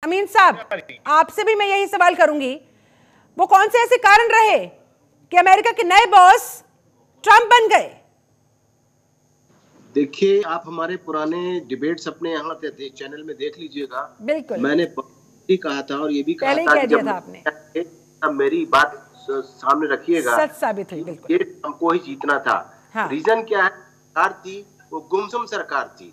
अमीन साहब, आपसे भी मैं यही सवाल करूंगी, वो कौन से ऐसे कारण रहे कि अमेरिका के नए बॉस ट्रंप बन गए? देखिए, आप हमारे पुराने डिबेट्स अपने यहाँ चैनल में देख लीजिएगा। बिल्कुल, मैंने भी कहा था और ये भी कहा पहले ही था कह कि दिया जब था आपने, तब मेरी बात सामने रखिएगा, सच साबित हुई। बिल्कुल, ये हमको ही जीतना था। हाँ। रीजन क्या है? सरकार थी वो गुमसुम सरकार थी,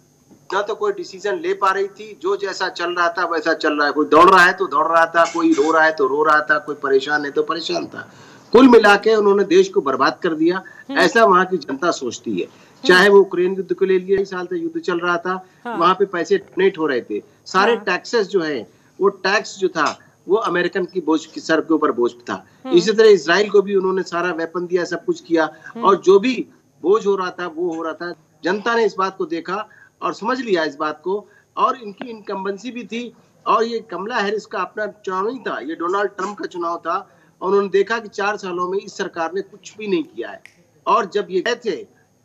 ना तो कोई डिसीजन ले पा रही थी। जो जैसा चल रहा था वैसा चल रहा है। कोई दौड़ रहा है तो दौड़ रहा था, कोई रो रहा है तो रो रहा था, कोई परेशान है तो परेशान था। कुल मिला के उन्होंने देश को बर्बाद कर दिया। ऐसा वहां की जनता सोचती है। चाहे वो यूक्रेन युद्ध के लिए 2 साल से युद्ध चल रहा था, हाँ। वहां पे पैसे डोनेट हो रहे थे। सारे हाँ। टैक्सेस जो है, वो टैक्स जो था वो अमेरिकन की बोझ की सर के ऊपर बोझ था। इसी तरह इसराइल को भी उन्होंने सारा वेपन दिया, सब कुछ किया, और जो भी बोझ हो रहा था वो हो रहा था। जनता ने इस बात को देखा और समझ लिया इस बात को, और इनकी इनकम्बेंसी भी थी। और ये कमला हैरिस का अपना चुनाव नहीं था, ये डोनाल्ड ट्रंप का चुनाव था। और उन्होंने देखा कि 4 सालों में इस सरकार ने कुछ भी नहीं किया है। और जब ये गए थे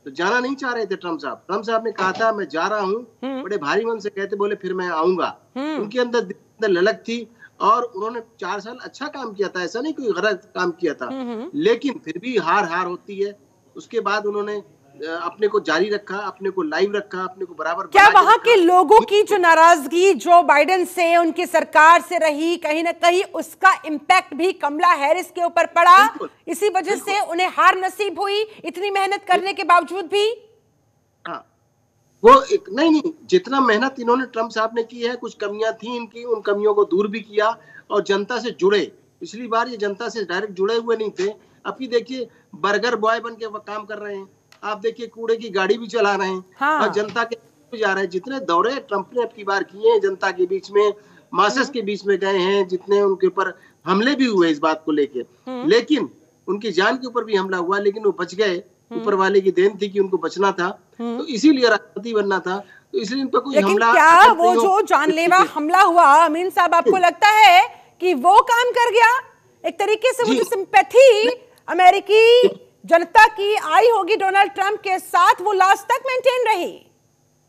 तो जाना नहीं चाह रहे थे ट्रंप साहब। ट्रंप साहब ने कहा था मैं जा रहा हूँ, बड़े भारी मन से कहते, बोले फिर मैं आऊंगा। उनके अंदर ललक थी और उन्होंने 4 साल अच्छा काम किया था, ऐसा नहीं कोई गलत काम किया था। लेकिन फिर भी हार होती है। उसके बाद उन्होंने अपने को जारी रखा, अपने को लाइव रखा, अपने को बराबर। क्या वहां के लोगों की जो नाराजगी जो बाइडेन से, उनकी सरकार से रही, कहीं ना कहीं उसका इम्पैक्ट भी कमला हैरिस के ऊपर पड़ा? इसी वजह से उन्हें हार नसीब हुई, इतनी मेहनत करने के बावजूद भी? हाँ, वो नहीं, जितना मेहनत इन्होंने ट्रंप साहब ने की है, कुछ कमियां थी इनकी, उन कमियों को दूर भी किया और जनता से जुड़े। पिछली बार ये जनता से डायरेक्ट जुड़े हुए नहीं थे। अब की देखिए, बर्गर बॉय बन के काम कर रहे हैं। आप देखिए, कूड़े की गाड़ी भी चला रहे हैं। हाँ। और जनता के जा रहे हैं। जितने दौरे ट्रंप ने अब की बार किए हैं जनता के बीच में, मासेस के बीच में गए हैं, जितने उनके ऊपर हमले भी हुए इस बात को लेके, लेकिन उनकी जान के ऊपर भी हमला हुआ, लेकिन वो बच गए। ऊपर वाले की देन थी कि उनको बचना था, तो इसीलिए राष्ट्रपति बनना था, तो इसलिए इन पर कोई हमला। क्या वो जो जानलेवा हमला हुआ, अमीन साहब, आपको लगता है कि वो काम कर गया? एक तरीके से वो जो सिंपैथी अमेरिकी जनता की आई होगी डोनाल्ड ट्रंप के साथ, वो लास्ट तक मेंटेन रही?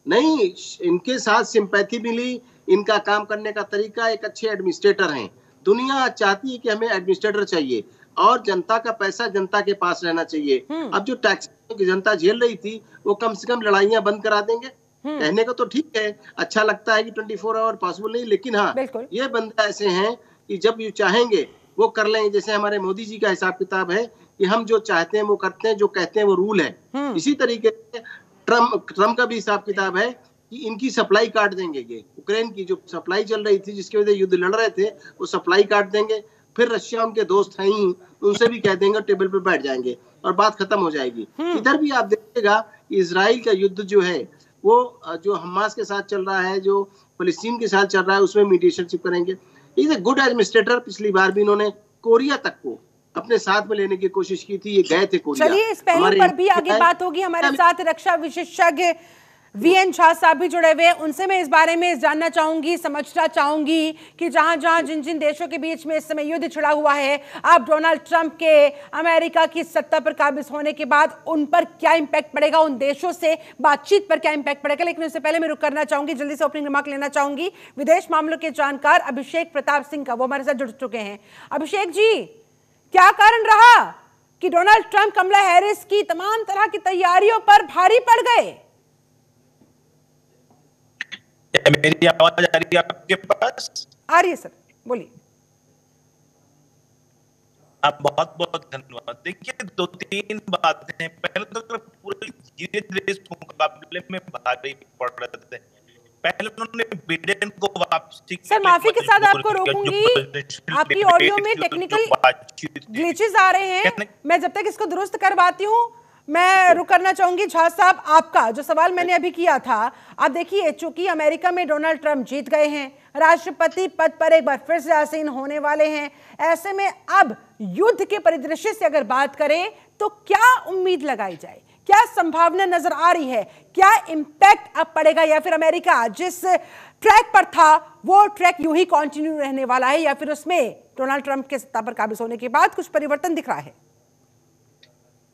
नहीं, इनके साथ सिंपैथी मिली। इनका काम करने का तरीका, एक अच्छे एडमिनिस्ट्रेटर हैं। दुनिया चाहती है कि हमें एडमिनिस्ट्रेटर चाहिए और जनता का पैसा जनता के पास रहना चाहिए। अब जो टैक्स की जनता झेल रही थी, वो कम से कम लड़ाइयां बंद करा देंगे। कहने को तो ठीक है, अच्छा लगता है कि 24 आवर पॉसिबल नहीं, लेकिन हाँ, ये बंदे ऐसे हैं कि जब ये चाहेंगे वो कर लेंगे। जैसे हमारे मोदी जी का हिसाब किताब है कि हम जो चाहते हैं वो करते हैं, जो कहते हैं वो रूल है। इसी तरीके से ट्रंप का भी हिसाब किताब है कि इनकी सप्लाई काट देंगे। ये यूक्रेन की जो सप्लाई चल रही थी, जिसकी वजह से युद्ध लड़ रहे थे, वो सप्लाई काट देंगे। फिर रशिया उनके दोस्त हैं ही, उनसे भी कह देंगे, टेबल पे बैठ जाएंगे और बात खत्म हो जाएगी। इधर भी आप देखिएगा कि इजराइल का युद्ध जो है, वो जो हमास के साथ चल रहा है, जो फलस्तीन के साथ चल रहा है, उसमें मीडिएशनशिप करेंगे। Is a good administrator. पिछली बार भी इन्होंने कोरिया तक को अपने साथ में लेने की कोशिश की थी, ये गए थे कोरिया। चलिए, इस पहलू पर भी आगे बात होगी। हमारे साथ रक्षा विशेषज्ञ वीएन झा साहब भी जुड़े हुए हैं, उनसे मैं इस बारे में जानना चाहूंगी, समझना चाहूंगी कि जहां जहां जिन जिन देशों के बीच में इस समय युद्ध छिड़ा हुआ है, अब डोनाल्ड ट्रंप के अमेरिका की सत्ता पर काबिज होने के बाद उन पर क्या इंपैक्ट पड़ेगा, उन देशों से बातचीत पर क्या इंपैक्ट पड़ेगा। लेकिन उससे पहले मैं रुक करना चाहूंगी, जल्दी से ओपनिंग रिमार्क लेना चाहूंगी विदेश मामलों के जानकार अभिषेक प्रताप सिंह का, वो हमारे साथ जुड़ चुके हैं। अभिषेक जी, क्या कारण रहा कि डोनाल्ड ट्रंप कमला हैरिस की तमाम तरह की तैयारियों पर भारी पड़ गए? मेरी आवाज आ रही है आपके पास? आ रही है सर, बोलिए। आप बहुत बहुत धन्यवाद। देखिए, 2-3 बातें। पहले तो पूरे धीरे-धीरे इस मुकाबले में भारी पड़ रहे थे। पहले उन्होंने बिडेन को वापसी, सर माफी के साथ आपको रोकूंगी, आपकी ऑडियो में टेक्निकल ग्लिचेस आ रहे हैं। मैं जब तक इसको दुरुस्त करवाती हूँ, मैं रुक करना चाहूंगी। झा साहब, आपका जो सवाल मैंने अभी किया था, आप देखिए, चूंकि अमेरिका में डोनाल्ड ट्रंप जीत गए हैं, राष्ट्रपति पद पर एक बार फिर से आसीन होने वाले हैं, ऐसे में अब युद्ध के परिदृश्य से अगर बात करें तो क्या उम्मीद लगाई जाए, क्या संभावना नजर आ रही है, क्या इंपैक्ट अब पड़ेगा, या फिर अमेरिका जिस ट्रैक पर था वो ट्रैक यूं ही कंटिन्यू रहने वाला है, या फिर उसमें डोनाल्ड ट्रंप के सत्ता पर काबिज होने के बाद कुछ परिवर्तन दिख रहा है?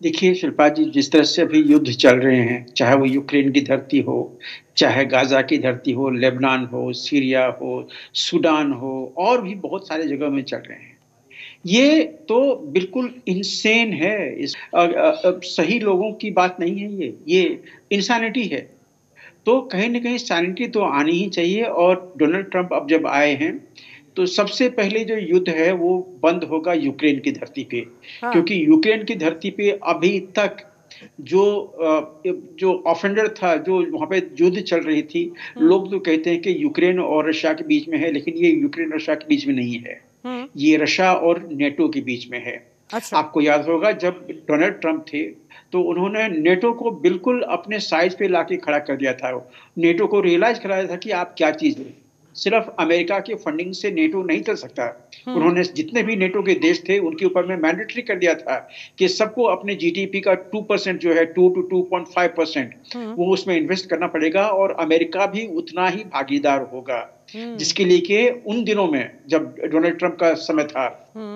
देखिए शिल्पा जी, जिस तरह से अभी युद्ध चल रहे हैं, चाहे वो यूक्रेन की धरती हो, चाहे गाजा की धरती हो, लेबनान हो, सीरिया हो, सूडान हो, और भी बहुत सारे जगह में चल रहे हैं। ये तो बिल्कुल इंसेन है। सही लोगों की बात नहीं है ये इंसानिटी है। तो कहीं न कहीं सैनिटी तो आनी ही चाहिए, और डोनाल्ड ट्रंप अब जब आए हैं, तो सबसे पहले जो युद्ध है वो बंद होगा यूक्रेन की धरती पे। हाँ। क्योंकि यूक्रेन की धरती पे अभी तक जो जो ऑफेंडर था, जो वहाँ पे युद्ध चल रही थी, लोग तो कहते हैं कि यूक्रेन और रशिया के बीच में है, लेकिन ये यूक्रेन रशिया के बीच में नहीं है। ये रशिया और नेटो के बीच में है। अच्छा। आपको याद होगा जब डोनाल्ड ट्रंप थे, तो उन्होंने नेटो को बिल्कुल अपने साइज पे लाके खड़ा कर दिया था। नेटो को रियलाइज कराया था कि आप क्या चीज है। सिर्फ अमेरिका की फंडिंग से नेटो नहीं चल सकता। उन्होंने जितने भी नेटो के देश थे उनके ऊपर में मैंडेटरी कर दिया था कि सबको अपने जीडीपी का 2% जो है 2 to 2.5% वो उसमें इन्वेस्ट करना पड़ेगा, और अमेरिका भी उतना ही भागीदार होगा। जिसके लिए कि उन दिनों में जब डोनाल्ड ट्रंप का समय था,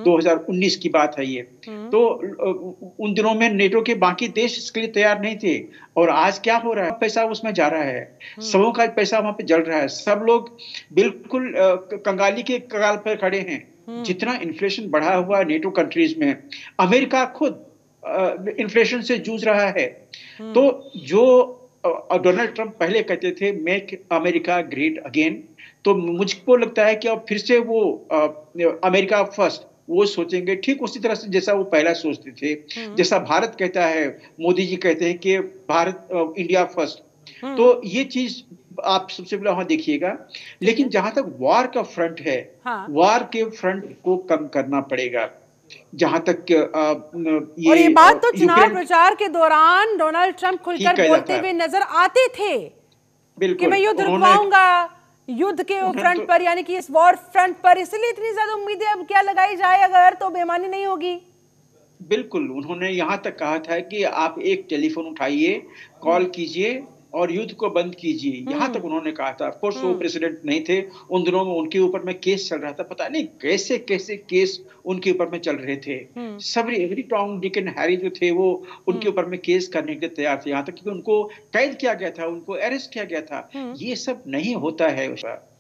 2019 की बात है ये, तो उन दिनों में नेटो के बाकी देश इसके लिए तैयार नहीं थे। और आज क्या हो रहा है, पैसा उसमें जा रहा है, सबों का पैसा वहां पे जल रहा है, सब लोग बिल्कुल कंगाली के कगार पर खड़े हैं। जितना इन्फ्लेशन बढ़ा हुआ है नेटो कंट्रीज में, अमेरिका खुद इन्फ्लेशन से जूझ रहा है। तो जो डोनाल्ड ट्रंप पहले कहते थे मेक अमेरिका ग्रेट अगेन, तो मुझको लगता है कि अब फिर से वो अमेरिका फर्स्ट वो सोचेंगे, ठीक उसी तरह से जैसा वो पहला सोचते थे। जैसा भारत कहता है, मोदी जी कहते हैं कि भारत इंडिया फर्स्ट। तो ये चीज आप सबसे पहले वहां देखिएगा। लेकिन जहां तक वार का फ्रंट है, वार के फ्रंट को कम करना पड़ेगा। जहां तक और ये बात तो चुनाव प्रचार के दौरान डोनाल्ड ट्रंप खुलकर बोलते हुए नजर आते थे कि मैं युद्ध रुकवाऊंगा, युद्ध के फ्रंट पर, यानी कि इस वॉर फ्रंट पर। इसलिए इतनी ज्यादा उम्मीदें अब क्या लगाई जाए, अगर तो बेईमानी नहीं होगी। बिल्कुल, उन्होंने यहां तक कहा था कि आप एक टेलीफोन उठाइए, कॉल कीजिए और युद्ध को बंद कीजिए, यहां तक उन्होंने कहा था। ऑफकोर्स वो प्रेसिडेंट नहीं थे उन दिनों में, उनके ऊपर में केस चल रहा था, पता नहीं कैसे कैसे केस उनके ऊपर में चल रहे थे। सब every Tom Dick and Harry जो थे वो उनके ऊपर में केस करने के लिए तैयार थे, यहाँ तक कि उनको कैद किया गया था, उनको अरेस्ट किया गया था। ये सब नहीं होता है।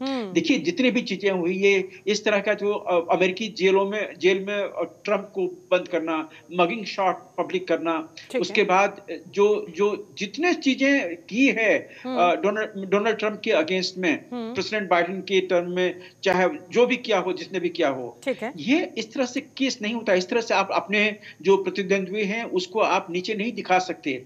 देखिए जितनी भी चीजें हुई, ये इस तरह का जो अमेरिकी जेल में ट्रंप को बंद करना, मगिंग शॉट पब्लिक करना, उसके बाद जो जितने चीजें की है डोनाल्ड ट्रंप के अगेंस्ट में, प्रेसिडेंट बाइडेन के टर्म में, चाहे जो भी किया हो, जिसने भी किया हो, ये इस तरह से केस नहीं होता। इस तरह से आप अपने जो प्रतिद्वंद्वी हैं उसको आप नीचे नहीं दिखा सकते।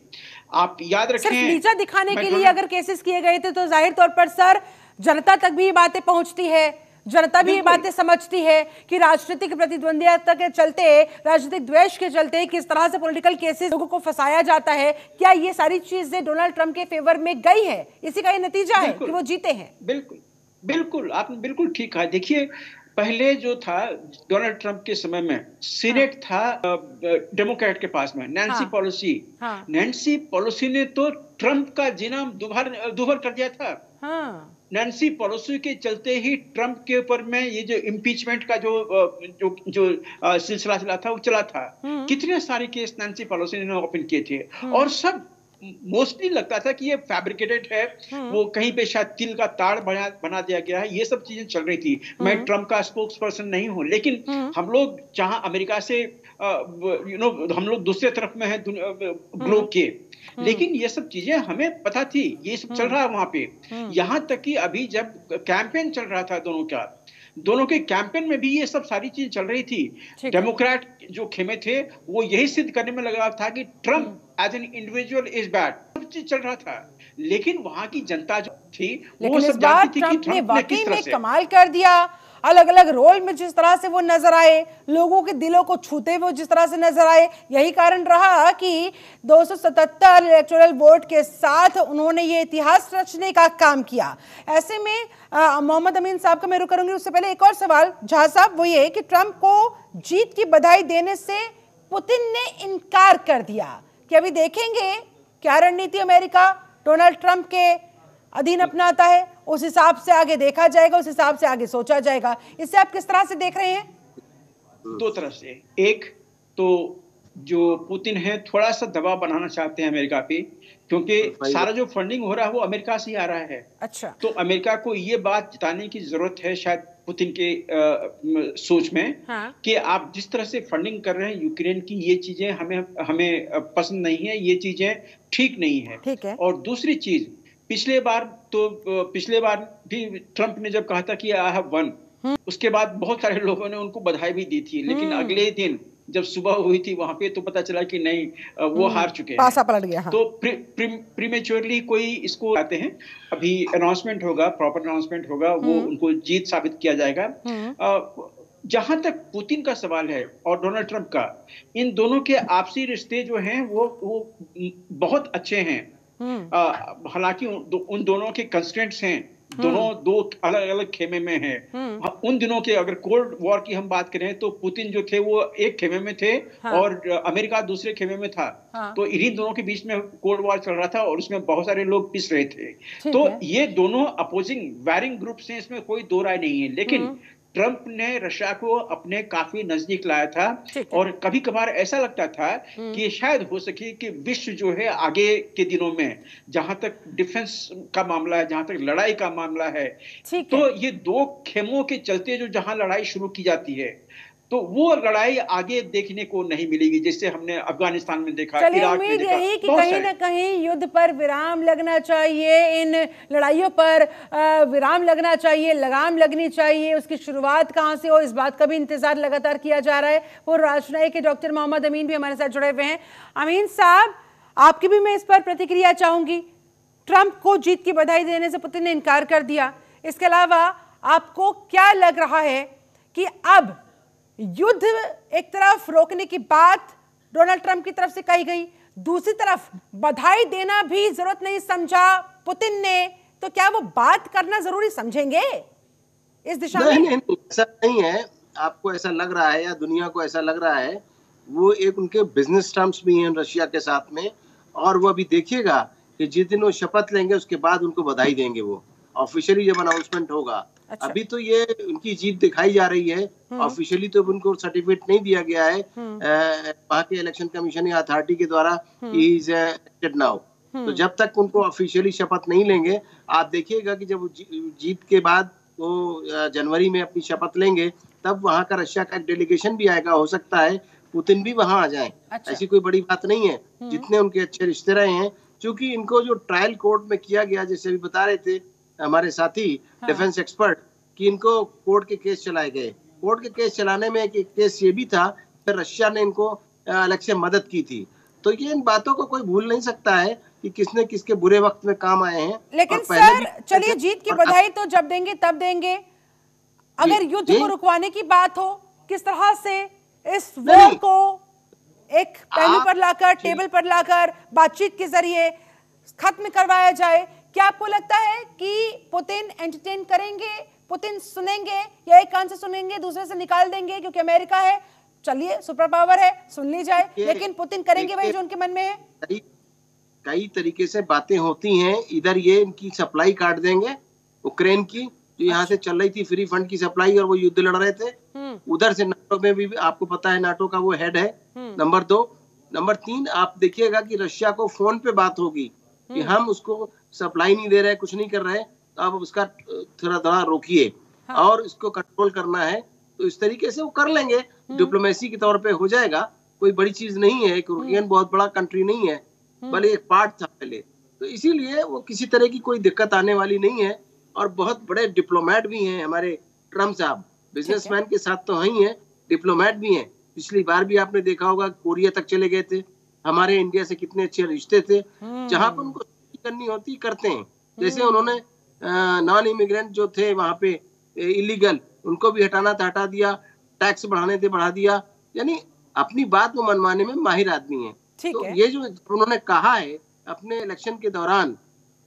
आप याद रखें, सिर्फ नीचा दिखाने के लिए अगर केसेस किए गए थे तो जाहिर तौर पर सर जनता तक भी ये बातें पहुंचती है, जनता भी ये बातें समझती है कि राजनीतिक प्रतिद्वंदिता के चलते, राजनीतिक द्वेष के चलते किस तरह से पॉलिटिकल केसेस लोगों को फंसाया जाता है। क्या ये सारी चीजें डोनाल्ड ट्रंप के फेवर में गई है? इसी का ये नतीजा है कि वो जीते हैं। बिल्कुल बिल्कुल, आपने बिल्कुल ठीक कहा। देखिए पहले जो था डोनाल्ड ट्रंप के समय में, सीनेट था डेमोक्रेट के पास में, नैन्सी पेलोसी। नैन्सी पेलोसी ने तो ट्रंप का जीना दुभर कर दिया था। नैन्सी पेलोसी के चलते ही ट्रंप के ऊपर में ये जो इम्पीचमेंट का जो सिलसिला चला था वो चला था। कितने सारे केस नैन्सी पेलोसी ने ओपन किए थे, और सब मोस्टली लगता था कि ये फैब्रिकेटेड है, वो कहीं पे शायद तिल का ताड़ बना दिया गया है, ये सब चीजें चल रही थी। मैं ट्रंप का स्पोक्स पर्सन नहीं हूं, लेकिन हम लोग जहां अमेरिका से हम लोग दूसरे तरफ में है ग्लोब के, लेकिन ये सब चीजें हमें पता थी, ये सब चल रहा है वहां पे। यहां तक कि अभी जब कैंपेन चल रहा था दोनों के कैंपेन में भी ये सब सारी चीजें चल रही थी। डेमोक्रेट जो खेमे थे वो यही सिद्ध करने में लगा था कि Trump as an individual is bad, सब चीज चल रहा था। लेकिन वहां की जनता जो थी वो सब जानती थी कि ट्रंप ने किस तरह से कमाल कर दिया। अलग अलग रोल में जिस तरह से वो नजर आए, लोगों के दिलों को छूते हुए जिस तरह से नजर आए, यही कारण रहा कि 277 इलेक्टोरल वोट के साथ उन्होंने ये इतिहास रचने का काम किया। ऐसे में मोहम्मद अमीन साहब का मैं रुक करूंगी, उससे पहले एक और सवाल झा साहब, वो ये कि ट्रंप को जीत की बधाई देने से पुतिन ने इनकार कर दिया कि अभी देखेंगे क्या रणनीति अमेरिका डोनाल्ड ट्रंप के अधीन अपनाता है, उस हिसाब से आगे देखा जाएगा, उस हिसाब से आगे सोचा जाएगा। इससे आप किस तरह से देख रहे हैं? दो तरफ से। एक तो जो पुतिन है थोड़ा सा दबाव बनाना चाहते हैं अमेरिका पे, क्योंकि सारा जो फंडिंग हो रहा है वो अमेरिका से ही आ रहा है। अच्छा, तो अमेरिका को ये बात जताने की जरूरत है शायद पुतिन के सोच में, हाँ, कि आप जिस तरह से फंडिंग कर रहे हैं यूक्रेन की, ये चीजें हमें पसंद नहीं है, ये चीजें ठीक नहीं है। ठीक है। और दूसरी चीज, पिछले बार भी ट्रंप ने जब कहा था कि आई हैव वन, उसके बाद बहुत सारे लोगों ने उनको बधाई भी दी थी, लेकिन अगले दिन जब सुबह हुई थी वहां पे तो पता चला कि नहीं, वो हार चुके हैं, पासा पलट गया। हाँ। तो प्रीमेच्योरली कोई इसको आते हैं, अभी अनाउंसमेंट होगा, प्रॉपर अनाउंसमेंट होगा, वो उनको जीत साबित किया जाएगा। जहां तक पुतिन का सवाल है और डोनाल्ड ट्रंप का, इन दोनों के आपसी रिश्ते जो हैं वो बहुत अच्छे हैं। हालांकि उन दोनों के कंस्ट्रेंट्स हैं, दोनों दो अलग अलग खेमे में हैं। उन दिनों के अगर कोल्ड वॉर की हम बात करें तो पुतिन जो थे वो एक खेमे में थे, और अमेरिका दूसरे खेमे में था। तो इन्हीं दोनों के बीच में कोल्ड वॉर चल रहा था और उसमें बहुत सारे लोग पिस रहे थे। तो ये दोनों अपोजिंग वैरिंग ग्रुप्स हैं, इसमें कोई दो राय नहीं है। लेकिन ट्रंप ने रशिया को अपने काफी नजदीक लाया था, और कभी कभार ऐसा लगता था कि शायद हो सके कि विश्व जो है आगे के दिनों में, जहां तक डिफेंस का मामला है, जहां तक लड़ाई का मामला है, तो ये दो खेमों के चलते जो जहां लड़ाई शुरू की जाती है, तो वो लड़ाई आगे देखने को नहीं मिलेगी, जैसे हमने अफगानिस्तान में देखा, इराक में देखा। यही कि कहीं ना कहीं युद्ध पर विराम लगना चाहिए, इन लड़ाइयों पर विराम लगना चाहिए, लगाम लगनी चाहिए। उसकी शुरुआत कहां से हो, इस बात का भी इंतजार लगातार किया जा रहा है। वो राजनयिक के डॉक्टर मोहम्मद अमीन भी हमारे साथ जुड़े हुए हैं। अमीन साहब, आपकी भी मैं इस पर प्रतिक्रिया चाहूंगी। ट्रंप को जीत की बधाई देने से पुतिन ने इनकार कर दिया। इसके अलावा आपको क्या लग रहा है कि अब युद्ध एक तरफ रोकने की बात डोनाल्ड ट्रंप की तरफ से कही गई, दूसरी तरफ बधाई देना भी जरूरत नहीं समझा पुतिन ने, तो क्या वो बात करना जरूरी समझेंगे इस दिशा में? नहीं, ऐसा नहीं है। आपको ऐसा लग रहा है या दुनिया को ऐसा लग रहा है, वो एक उनके बिजनेस टर्म्स भी हैं रशिया के साथ में, और वो अभी देखिएगा कि जिस दिन वो शपथ लेंगे उसके बाद उनको बधाई देंगे, वो ऑफिशियली जब अनाउंसमेंट होगा। अच्छा। अभी तो ये उनकी जीत दिखाई जा रही है, ऑफिशियली तो उनको सर्टिफिकेट नहीं दिया गया है वहाँ के इलेक्शन कमीशन या अथॉरिटी के द्वारा ही इज इलेक्टेड नाउ। तो जब तक उनको ऑफिशियली शपथ नहीं लेंगे, आप देखिएगा कि जब वो जीत के बाद वो जनवरी में अपनी शपथ लेंगे, तब वहाँ का रशिया का एक डेलीगेशन भी आएगा। हो सकता है पुतिन भी वहाँ आ जाए। अच्छा। ऐसी कोई बड़ी बात नहीं है, जितने उनके अच्छे रिश्ते रहे हैं। क्योंकि इनको जो ट्रायल कोर्ट में किया गया, जैसे अभी बता रहे थे हमारे साथी डिफेंस एक्सपर्ट, कि इनको कोर्ट के केस चलाए गए। कोर्ट के केस चलाने में एक केस ये भी था कि रशिया ने इनको अलग से मदद की थी। तो ये इन बातों को कोई भूल नहीं सकता है कि किसने किसके बुरे वक्त में काम आए हैं। लेकिन सर, चलिए जीत की बधाई तो जब देंगे तब देंगे, अगर युद्ध को रुकवाने की बात हो, किस तरह से इस वॉर को एक पहलू पर लाकर, टेबल पर लाकर बातचीत के जरिए खत्म करवाया जाए, क्या आपको लगता है कि पुतिन एंटरटेन करेंगे, पुतिन सुनेंगे, या एक कान से सुनेंगे दूसरे से निकाल देंगे क्योंकि अमेरिका है, चलिए सुपर पावर है, सुन ली जाए, लेकिन पुतिन करेंगे वही जो उनके मन में है? कई तरीके से बातें होती हैं। इधर ये इनकी सप्लाई काट देंगे यूक्रेन की, जो यहाँ से चल रही थी फ्री फंड की सप्लाई, और वो युद्ध लड़ रहे थे। उधर से नाटो में भी आपको पता है, नाटो का वो हेड है, नंबर 2। नंबर 3, आप देखिएगा कि रशिया को फोन पे बात होगी कि हम उसको सप्लाई नहीं दे रहे, कुछ नहीं कर रहे, तो आप उसका थोड़ा रोकिए और इसको कंट्रोल करना है। तो इस तरीके से वो कर लेंगे, डिप्लोमेसी के तौर पे हो जाएगा। कोई बड़ी चीज नहीं है, यूक्रेन बहुत बड़ा कंट्री नहीं है, भले एक पार्ट था पहले। तो इसीलिए वो किसी तरह की कोई दिक्कत आने वाली नहीं है। और बहुत बड़े डिप्लोमेट भी हैं हमारे ट्रम्प साहब, बिजनेसमैन के साथ तो ही हैं, डिप्लोमेट भी हैं। पिछली बार भी आपने देखा होगा कोरिया तक चले गए थे, हमारे इंडिया से कितने अच्छे रिश्ते थे। जहां पर उनको करनी होती करते हैं। जैसे उन्होंने नॉन इमिग्रेंट जो थे वहां पे इलीगल, उनको भी हटाना था हटा दिया, टैक्स बढ़ाने थे बढ़ा दिया। यानी अपनी बात वो मनवाने में माहिर आदमी है। तो ये जो उन्होंने कहा है अपने इलेक्शन के दौरान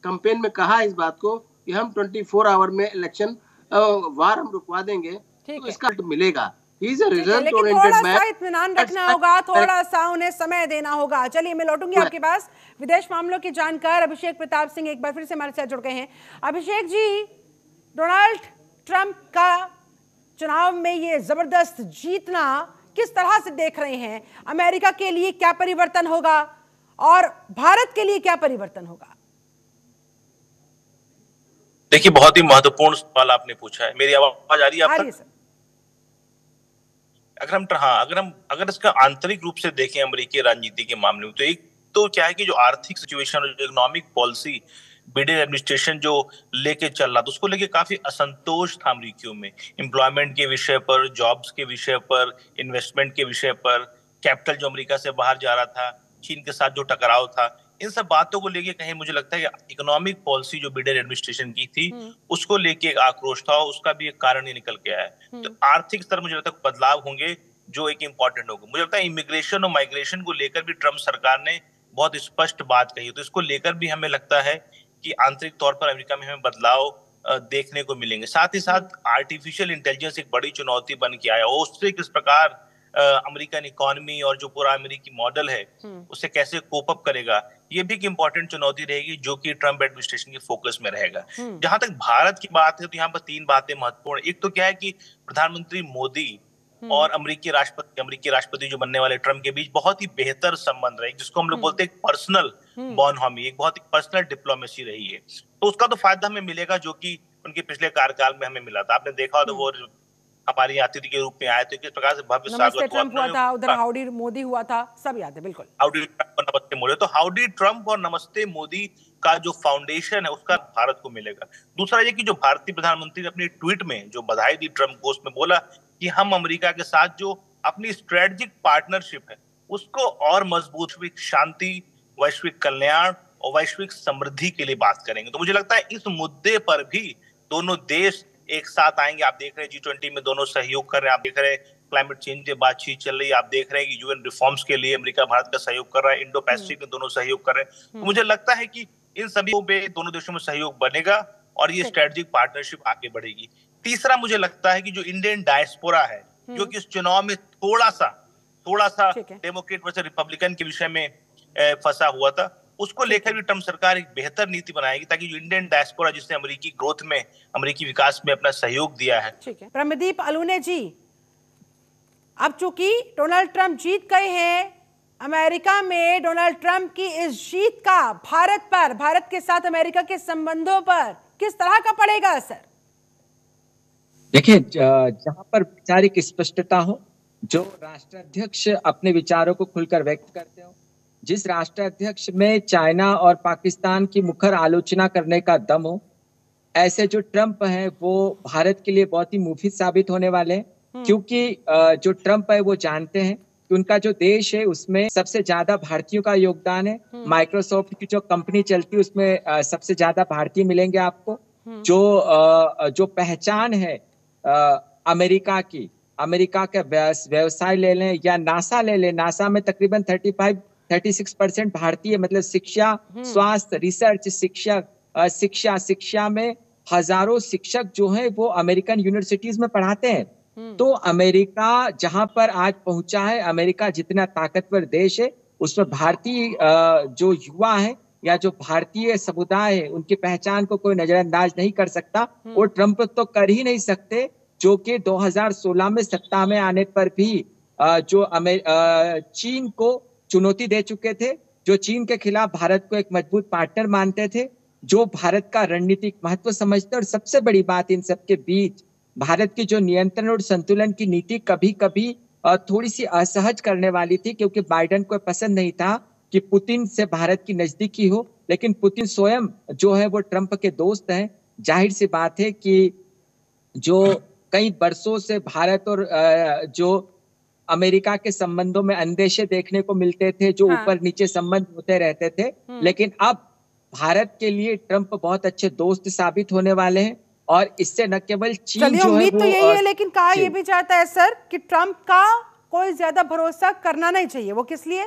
कैंपेन में, कहा इस बात को कि हम 24 आवर में इलेक्शन वार हम रुकवा देंगे, तो इसका मिलेगा। लेकिन थोड़ा सा इत्मीनान रखना होगा, थोड़ा सा उन्हें समय देना होगा। चलिए मैं लौटूंगी आपके पास। विदेश मामलों के जानकार अभिषेक प्रताप सिंह एक बार फिर से हमारे साथ जुड़ गए हैं। अभिषेक जी, डोनाल्ड ट्रंप का चुनाव में ये जबरदस्त जीतना किस तरह से देख रहे हैं? अमेरिका के लिए क्या परिवर्तन होगा और भारत के लिए क्या परिवर्तन होगा? देखिए, बहुत ही महत्वपूर्ण सवाल आपने पूछा है। मेरी आवाज आ रही है आप तक? अगर इसका आंतरिक रूप से देखें अमेरिकी राजनीति के मामले में, तो एक तो क्या है कि जो आर्थिक सिचुएशन और जो इकोनॉमिक पॉलिसी बिडेन एडमिनिस्ट्रेशन जो लेके चल रहा था, उसको लेके काफी असंतोष था अमेरिकियों में। एम्प्लॉयमेंट के विषय पर, जॉब्स के विषय पर, इन्वेस्टमेंट के विषय पर, कैपिटल जो अमेरिका से बाहर जा रहा था, चीन के साथ जो टकराव था, इन सब बातों को लेके कहीं मुझे लगता है कि economic policy Joe Biden administration की थी उसको लेके एक आक्रोश था, उसका भी एक कारण ही निकल के आया है। तो आर्थिक स्तर मुझे लगता है बदलाव होंगे जो एक इंपॉर्टेंट होगा। मुझे लगता है इमिग्रेशन और माइग्रेशन को लेकर भी ट्रम्प सरकार ने बहुत स्पष्ट बात कही, तो इसको लेकर भी हमें लगता है कि आंतरिक तौर पर अमेरिका में हमें बदलाव देखने को मिलेंगे। साथ ही साथ आर्टिफिशियल इंटेलिजेंस एक बड़ी चुनौती बन के आया, उससे किस प्रकार अमेरिकन इकोनॉमी और जो पूरा अमेरिकी मॉडल है उससे कैसे कोप अप करेगा, ये भी एक इंपॉर्टेंट चुनौती रहेगी जो कि ट्रम्प एडमिनिस्ट्रेशन के फोकस में रहेगा। जहां तक भारत की बात है तो यहाँ पर 3 बातें महत्वपूर्ण। एक तो क्या है कि प्रधानमंत्री मोदी और अमेरिकी राष्ट्रपति जो बनने वाले ट्रम्प के बीच बहुत ही बेहतर संबंध रहे, जिसको हम लोग बोलते हैं पर्सनल बॉनहॉमी, एक बहुत ही पर्सनल डिप्लोमेसी रही है। तो उसका तो फायदा हमें मिलेगा जो कि उनके पिछले कार्यकाल में हमें मिला था। आपने देखा तो वो हमारी अतिथि के रूप में आए थे, किस प्रकार से भव्य स्वागत हुआ था, उधर हाउडी मोदी हुआ था, सब याद है बिल्कुल। हाउडी ट्रम्प और नमस्ते मोदी, तो हाउडी ट्रम्प और नमस्ते मोदी का जो फाउंडेशन है उसका भारत को मिलेगा। दूसरा ये कि जो भारतीय प्रधानमंत्री ने अपनी ट्वीट में जो बधाई दी ट्रम्प को, उसमें बोला कि हम अमेरिका के साथ जो अपनी स्ट्रेटेजिक पार्टनरशिप है उसको और मजबूत, वैश्विक शांति, वैश्विक कल्याण और वैश्विक समृद्धि के लिए बात करेंगे। तो मुझे लगता है इस मुद्दे पर भी दोनों देश एक साथ आएंगे। आप देख रहे हैं G20 में दोनों सहयोग कर रहे हैं, आप देख रहे हैं क्लाइमेट चेंज पे बातचीत चल रही है, आप देख रहे हैं कि यूएन रिफॉर्म्स के लिए अमेरिका भारत का सहयोग कर रहा है, इंडो पैसिफिक में दोनों सहयोग कर रहे हैं। तो मुझे लगता है कि इन सभी पे दोनों देशों में सहयोग बनेगा और ये स्ट्रेटेजिक पार्टनरशिप आगे बढ़ेगी। तीसरा मुझे लगता है कि जो इंडियन डायस्पोरा है, जो कि इस चुनाव में थोड़ा सा डेमोक्रेट वर्सेस रिपब्लिकन के विषय में फंसा हुआ था, उसको लेकर भी ट्रम्प सरकार एक बेहतर नीति बनाएगी ताकि जो इंडियन डायस्पोरा जिसने अमेरिकी ग्रोथ में, अमेरिकी विकास में अपना सहयोग दिया है। ठीक है, प्रमदीप अलूने जी, अब चूंकि डोनाल्ड ट्रंप जीत गए हैं, अमेरिका में डोनाल्ड ट्रंप की इस जीत का भारत के साथ अमेरिका के संबंधों पर किस तरह का पड़ेगा असर? देखिए, जहां पर वैचारिक स्पष्टता हो, जो राष्ट्राध्यक्ष अपने विचारों को खुलकर व्यक्त करते हो, जिस राष्ट्राध्यक्ष में चाइना और पाकिस्तान की मुखर आलोचना करने का दम हो, ऐसे जो ट्रंप हैं वो भारत के लिए बहुत ही मुफीद साबित होने वाले हैं। क्योंकि जो ट्रंप है वो जानते हैं कि उनका जो देश है उसमें सबसे ज्यादा भारतीयों का योगदान है। माइक्रोसॉफ्ट की जो कंपनी चलती है उसमें सबसे ज्यादा भारतीय मिलेंगे आपको। जो पहचान है अमेरिका की, अमेरिका का व्यवसाय ले लें या नासा ले लें, नासा में तकरीबन 36% भारतीय, मतलब शिक्षा, स्वास्थ्य, रिसर्च, शिक्षा में हजारों शिक्षक जो हैं वो अमेरिकन यूनिवर्सिटीज में पढ़ाते हैं। तो अमेरिका जहां पर आज पहुंचा है, अमेरिका जितना ताकतवर देश है, उसमें भारतीय जो युवा है या जो भारतीय समुदाय है उनकी पहचान को कोई नजरअंदाज नहीं कर सकता। और ट्रंप तो कर ही नहीं सकते, जो कि 2016 में सत्ता में आने पर भी जो चीन को चुनौती दे चुके थे, जो चीन के खिलाफ भारत को एक मजबूत पार्टनर मानते थे, जो भारत का रणनीतिक महत्व समझते। और सबसे बड़ी बात इन सबके बीच भारत की जो नियंत्रण और संतुलन की नीति कभी कभी थोड़ी सी असहज करने वाली थी, क्योंकि बाइडेन को पसंद नहीं था कि पुतिन से भारत की नजदीकी हो। लेकिन पुतिन स्वयं जो है वो ट्रंप के दोस्त हैं। जाहिर सी बात है कि जो कई वर्षों से भारत और जो अमेरिका के संबंधों में अंदेशे देखने को मिलते थे, जो ऊपर नीचे संबंध होते रहते थे, लेकिन अब भारत के लिए ट्रंप बहुत अच्छे दोस्त साबित होने वाले हैं। और इससे न केवल चीन जो है वो, तो यही है, लेकिन कहा यह भी चाहता है सर कि ट्रंप का कोई ज्यादा भरोसा करना नहीं चाहिए। वो किस लिए?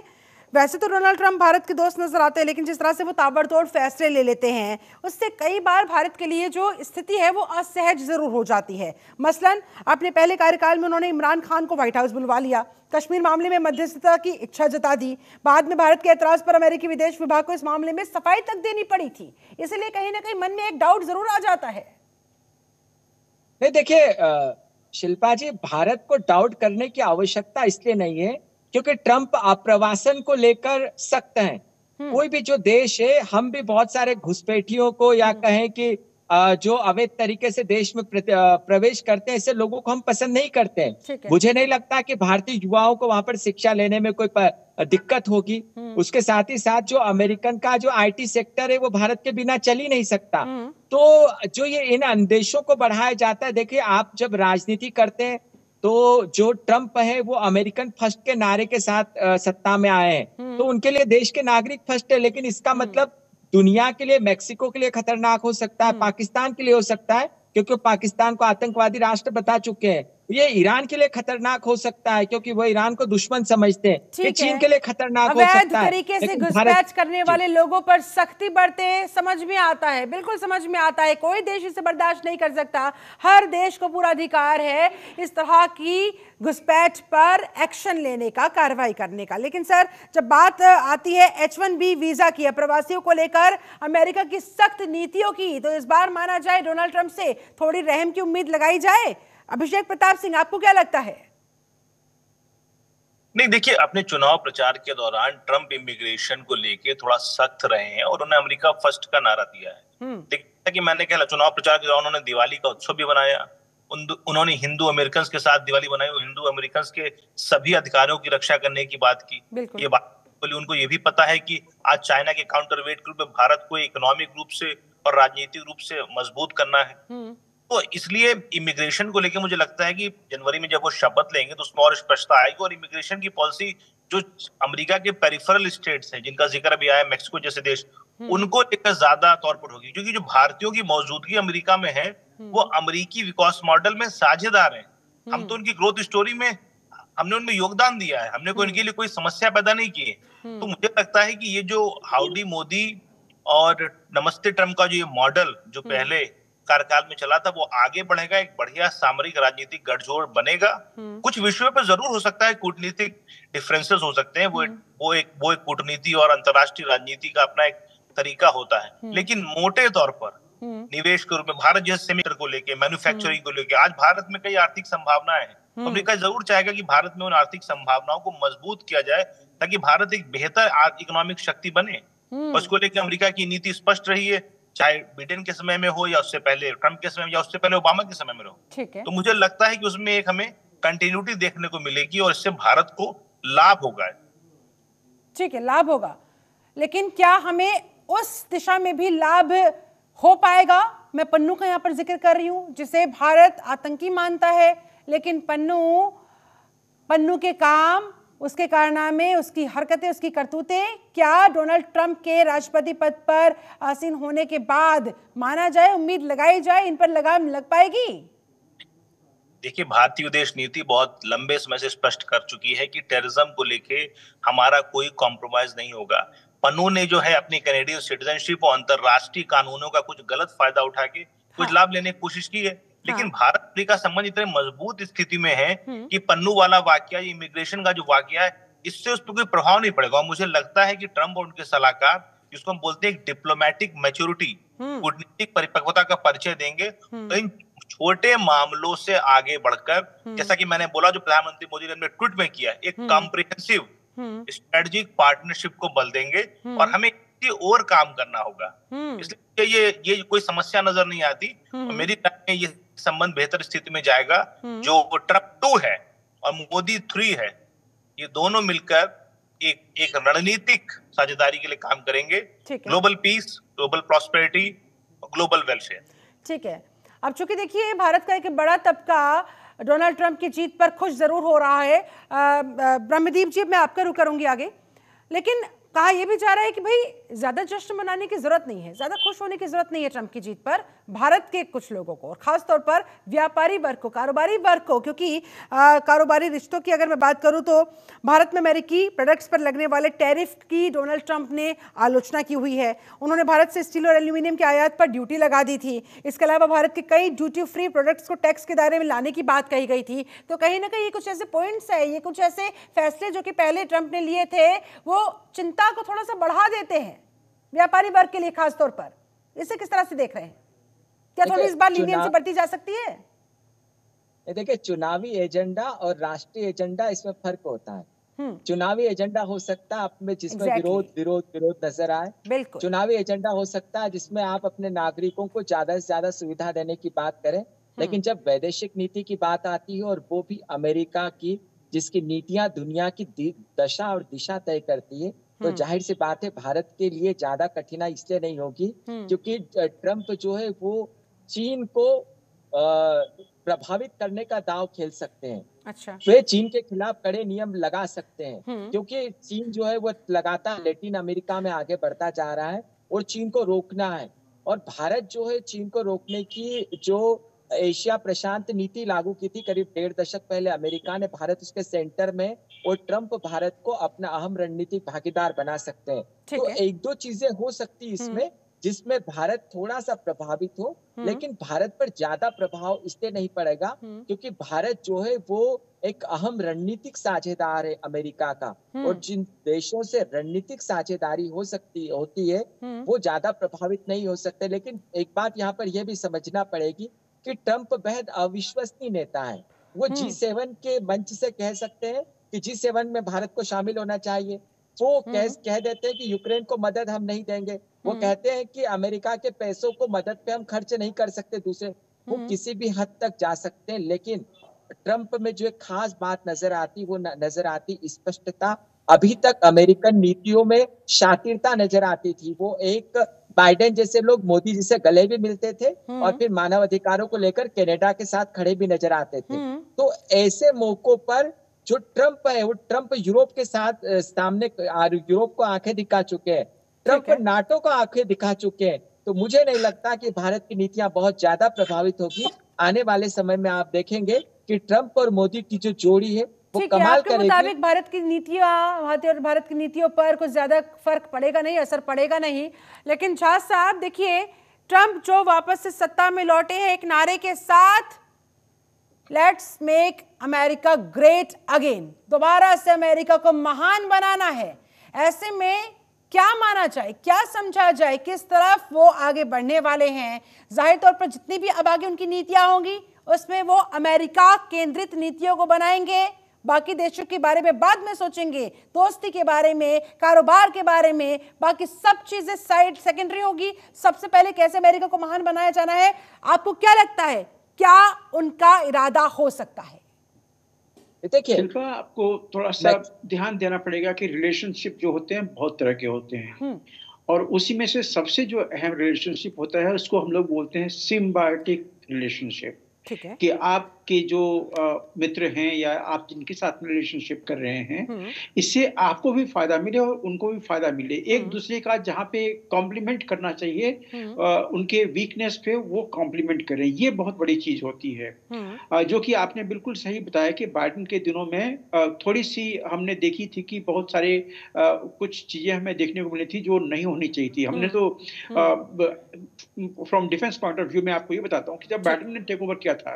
वैसे तो डोनाल्ड ट्रंप भारत के दोस्त नजर आते हैं, लेकिन जिस तरह से वो ताबड़तोड़ फैसले ले लेते हैं उससे कई बार भारत के लिए जो स्थिति है वो असहज जरूर हो जाती है। मसलन अपने पहले कार्यकाल में उन्होंने इमरान खान को व्हाइट हाउस बुलवा लिया, कश्मीर मामले में मध्यस्थता की इच्छा जता दी, बाद में भारत के एतराज पर अमेरिकी विदेश विभाग को इस मामले में सफाई तक देनी पड़ी थी। इसलिए कहीं ना कहीं मन में एक डाउट जरूर आ जाता है। नहीं, देखिए, शिल्पा जी, भारत को डाउट करने की आवश्यकता इसलिए नहीं है क्योंकि ट्रंप आप्रवासन को लेकर सख्त हैं। कोई भी जो देश है, हम भी बहुत सारे घुसपैठियों को या कहें कि जो अवैध तरीके से देश में प्रवेश करते हैं, ऐसे लोगों को हम पसंद नहीं करते हैं। मुझे नहीं लगता कि भारतीय युवाओं को वहां पर शिक्षा लेने में कोई दिक्कत होगी। उसके साथ ही साथ जो अमेरिकन का जो आईटी सेक्टर है वो भारत के बिना चल ही नहीं सकता। तो जो ये इन अंदेशों को बढ़ाया जाता है, देखिए आप जब राजनीति करते हैं तो जो ट्रंप है वो अमेरिकन फर्स्ट के नारे के साथ सत्ता में आए हैं, तो उनके लिए देश के नागरिक फर्स्ट है, लेकिन इसका मतलब दुनिया के लिए, मेक्सिको के लिए खतरनाक हो सकता है, पाकिस्तान के लिए हो सकता है क्योंकि पाकिस्तान को आतंकवादी राष्ट्र बता चुके हैं। ये ईरान के लिए खतरनाक हो सकता है क्योंकि वो ईरान को दुश्मन समझते हैं। ये चीन के लिए खतरनाक हो सकता है। अवैध तरीके से घुसपैठ करने वाले लोगों पर सख्ती बरते, समझ में आता है, बिल्कुल समझ में आता है। कोई देश इसे बर्दाश्त नहीं कर सकता। हर देश को पूरा अधिकार है इस तरह की घुसपैठ पर एक्शन लेने का, कार्रवाई करने का। लेकिन सर, जब बात आती है H1B वीजा की, प्रवासियों को लेकर अमेरिका की सख्त नीतियों की, तो इस बार माना जाए डोनाल्ड ट्रंप से थोड़ी रहम की उम्मीद लगाई जाए। अभिषेक प्रताप सिंह, आपको क्या लगता है? नहीं, देखिए, अपने चुनाव प्रचार के दौरान ट्रंप इमिग्रेशन को लेके थोड़ा सख्त रहे हैं और उन्होंने अमेरिका फर्स्ट का नारा दिया है। देखिए कि मैंने कहा, चुनाव प्रचार के दौरान उन्होंने दिवाली का उत्सव भी बनाया, उन्होंने हिंदू अमेरिकन के साथ दिवाली बनाई, हिंदू अमेरिकन के सभी अधिकारों की रक्षा करने की बात की। ये बात बोली, उनको ये भी पता है कि आज चाइना के काउंटर वेट के रूप में भारत को इकोनॉमिक रूप से और राजनीतिक रूप से मजबूत करना है। तो इसलिए इमिग्रेशन को लेकर मुझे लगता है कि जनवरी में जब वो शपथ लेंगे तो उसमें और स्पष्टता आएगी और इमिग्रेशन की पॉलिसी जो अमेरिका के पेरिफेरल स्टेट्स हैं, जिनका जिक्र भी आया, मेक्सिको जैसे देश, उनको लेकर ज्यादा तौर पर होगी, क्योंकि जो भारतीयों की मौजूदगी अमेरिका में है वो अमेरिकी विकास मॉडल में साझेदार है। हम तो उनकी ग्रोथ स्टोरी में हमने उनमें योगदान दिया है, हमने कोई इनके लिए कोई समस्या पैदा नहीं की है। तो मुझे लगता है कि ये जो हाउडी मोदी और नमस्ते ट्रंप का जो ये मॉडल जो पहले कार्यकाल में चला था वो आगे बढ़ेगा, एक बढ़िया सामरिक राजनीतिक गठजोड़ बनेगा। कुछ विषयों पर जरूर हो सकता है कूटनीतिक डिफरेंसेस हो सकते हैं, वो एक कूटनीति और अंतर्राष्ट्रीय राजनीति का अपना एक तरीका होता है, लेकिन मोटे तौर पर निवेश के रूप में भारत जैसे सेमीटर को लेके, मैन्युफैक्चरिंग को लेके, आज भारत में कई आर्थिक संभावनाएं हैं। अमेरिका जरूर चाहेगा कि भारत में उन आर्थिक संभावनाओं को मजबूत किया जाए ताकि भारत एक बेहतर इकोनॉमिक शक्ति बने। उसको लेकर अमेरिका की नीति स्पष्ट रही है, चाहे बिडेन के समय में हो या उससे पहले ट्रंप के समय में या उससे पहले ओबामा के समय में हो। तो मुझे लगता है कि उसमें एक हमें कंटिन्यूटी देखने को मिलेगी और इससे भारत को लाभ होगा। ठीक है, लाभ होगा, लेकिन क्या हमें उस दिशा में भी लाभ हो पाएगा? मैं पन्नू का यहाँ पर जिक्र कर रही हूँ, जिसे भारत आतंकी मानता है, लेकिन पन्नू के काम, उसके कारनामे, उसकी हरकतें, उसकी करतूतें, क्या डोनाल्ड ट्रंप के राष्ट्रपति पद पर आसीन होने के बाद माना जाए, उम्मीद लगाई जाए, इन पर लगाम लग पाएगी? देखिए, भारतीय विदेश नीति बहुत लंबे समय से स्पष्ट कर चुकी है कि टेररिज्म को लेके हमारा कोई कॉम्प्रोमाइज नहीं होगा। पन्नू ने जो है अपनी कैनेडियन सिटीजनशिप और अंतरराष्ट्रीय कानूनों का कुछ गलत फायदा उठा के कुछ लाभ लेने की कोशिश की है, लेकिन भारत अमेरिका संबंध इतने मजबूत स्थिति में है कि पन्नू वाला वाकया, इमिग्रेशन का जो वाकया है, इससे उस पर कोई प्रभाव नहीं पड़ेगा। और मुझे लगता है कि ट्रंप और उनके सलाहकार, जिसको हम बोलते हैं डिप्लोमेटिक मैच्योरिटी, कूटनीतिक परिपक्वता का परिचय देंगे, तो इन छोटे मामलों से आगे बढ़कर, जैसा कि मैंने बोला, जो प्रधानमंत्री मोदी ने अपने ट्वीट में किया, एक कॉम्प्रिहेंसिव स्ट्रेटेजिक पार्टनरशिप को बल देंगे और हमें और काम करना होगा। इसलिए ये कोई समस्या नजर नहीं आती। मेरी राय में ये संबंध बेहतर स्थिति में जाएगा। जो ट्रंप 2 है और मोदी 3 है, ये दोनों मिलकर एक रणनीतिक साझेदारी के लिए काम करेंगे, global piece, global prosperity, global welfare. ठीक है, अब चूंकि देखिए भारत का एक बड़ा तबका डोनाल्ड ट्रंप की जीत पर खुश जरूर हो रहा है। ब्रह्मदीप जी, मैं आपका रुख करूंगी आगे, लेकिन कहा यह भी जा रहा है कि भाई ज्यादा जश्न मनाने की जरूरत नहीं है, ज्यादा खुश होने की जरूरत नहीं है ट्रंप की जीत पर भारत के कुछ लोगों को, और खासतौर पर व्यापारी वर्ग को, कारोबारी वर्ग को, क्योंकि कारोबारी रिश्तों की अगर मैं बात करूं तो भारत में अमेरिकी प्रोडक्ट्स पर लगने वाले टैरिफ की डोनाल्ड ट्रंप ने आलोचना की हुई है। उन्होंने भारत से स्टील और एल्यूमिनियम के आयात पर ड्यूटी लगा दी थी। इसके अलावा भारत के कई ड्यूटी फ्री प्रोडक्ट्स को टैक्स के दायरे में लाने की बात कही गई थी। तो कहीं ना कहीं ये कुछ ऐसे पॉइंट्स है, ये कुछ ऐसे फैसले जो कि पहले ट्रंप ने लिए थे, वो चिंता को थोड़ा सा बढ़ा देते हैं व्यापारी वर्ग के लिए खासतौर पर। इसे किस तरह से देख रहे हैं? क्या थोड़ी इस बार लीनियंसी बढ़ती जा सकती है? देखिए, चुनावी एजेंडा और राष्ट्रीय एजेंडा इसमें फर्क होता है। चुनावी एजेंडा हो सकता है आप में जिसमें विरोध विरोध विरोध नजर आए। बिल्कुल। चुनावी एजेंडा हो सकता है जिसमें आप अपने नागरिकों को ज्यादा से ज्यादा सुविधा देने की बात करें। लेकिन जब वैदेशिक नीति की बात आती है और वो भी अमेरिका की, जिसकी नीतियां दुनिया की दशा और दिशा तय करती है, तो जाहिर सी बात है भारत के लिए ज्यादा कठिनाई इसलिए नहीं होगी क्योंकि ट्रंप जो है वो चीन को प्रभावित करने का दांव खेल सकते हैं। अच्छा। वे चीन के खिलाफ कड़े नियम लगा सकते हैं क्योंकि चीन जो है वो लगातार लैटिन अमेरिका में आगे बढ़ता जा रहा है और चीन को रोकना है। और भारत जो है चीन को रोकने की जो एशिया प्रशांत नीति लागू की थी करीब 1.5 दशक पहले, अमेरिका ने, भारत उसके सेंटर में, और ट्रंप भारत को अपना अहम रणनीतिक भागीदार बना सकते हैं। तो एक दो चीजें हो सकती इसमें जिसमें भारत थोड़ा सा प्रभावित हो, लेकिन भारत पर ज्यादा प्रभाव इसलिए नहीं पड़ेगा क्योंकि भारत जो है वो एक अहम रणनीतिक साझेदार है अमेरिका का, और जिन देशों से रणनीतिक साझेदारी होती है वो ज्यादा प्रभावित नहीं हो सकते। लेकिन एक बात यहाँ पर यह भी समझना पड़ेगी कि ट्रंप बेहद अविश्वसनीय नेता है। वो G7 के मंच से कह सकते हैं कि G7 में भारत को शामिल होना चाहिए। वो कह देते हैं कि यूक्रेन को मदद हम नहीं देंगे। वो कहते हैं कि अमेरिका के पैसों को मदद पे हम खर्च नहीं कर सकते दूसरे। वो किसी भी हद तक जा सकते हैं, लेकिन ट्रंप में जो एक खास बात नजर आती, वो नजर आती स्पष्टता। अभी तक अमेरिकन नीतियों में शातिरता नजर आती थी। वो एक बाइडेन जैसे लोग मोदी जी से गले भी मिलते थे और फिर मानव अधिकारों को लेकर कनाडा के साथ खड़े भी नजर आते थे। तो ऐसे मौकों पर जो ट्रंप है वो ट्रंप यूरोप के साथ सामने यूरोप को आंखें दिखा चुके हैं, ट्रंप नाटो को आंखें दिखा चुके हैं। तो मुझे नहीं लगता कि भारत की नीतियां बहुत ज्यादा प्रभावित होगी। आने वाले समय में आप देखेंगे कि ट्रंप और मोदी की जो जोड़ी है वो कमाल करेगी। मुताबिक भारत की नीतियों पर कुछ ज्यादा फर्क पड़ेगा नहीं, असर पड़ेगा नहीं। लेकिन झा साहब देखिए, ट्रंप जो वापस से सत्ता में लौटे हैं एक नारे के साथ, let's make America great again, दोबारा से अमेरिका को महान बनाना है। ऐसे में क्या माना जाए, क्या समझा जाए, किस तरफ वो आगे बढ़ने वाले हैं? जाहिर तौर पर जितनी भी अब आगे उनकी नीतियां होंगी उसमें वो अमेरिका केंद्रित नीतियों को बनाएंगे, बाकी देशों के बारे में बाद में सोचेंगे, दोस्ती के बारे में, कारोबार के बारे में, बाकी सब चीजें साइड सेकेंडरी होगी। सबसे पहले कैसे अमेरिका को महान बनाया जाना है। आपको क्या लगता है, क्या उनका इरादा हो सकता है? देखिए शिल्पा, आपको थोड़ा सा ध्यान देना पड़ेगा कि रिलेशनशिप जो होते हैं बहुत तरह के होते हैं, और उसी में से सबसे जो अहम रिलेशनशिप होता है उसको हम लोग बोलते हैं सिम्बायोटिक रिलेशनशिप। ठीक है। कि आपके जो मित्र हैं या आप जिनके साथ रिलेशनशिप कर रहे हैं, इससे आपको भी फायदा मिले और उनको भी फायदा मिले। एक दूसरे का जहाँ पे कॉम्प्लीमेंट करना चाहिए, उनके वीकनेस पे वो कॉम्प्लीमेंट करें, ये बहुत बड़ी चीज होती है। जो कि आपने बिल्कुल सही बताया कि बाइडेन के दिनों में थोड़ी सी हमने देखी थी कि बहुत सारे कुछ चीजें हमें देखने को मिली थी जो नहीं होनी चाहिए थी। हमने तो from defence point of view में आपको ये बताता हूँ कि जब बाइडेन ने टेक ओवर किया था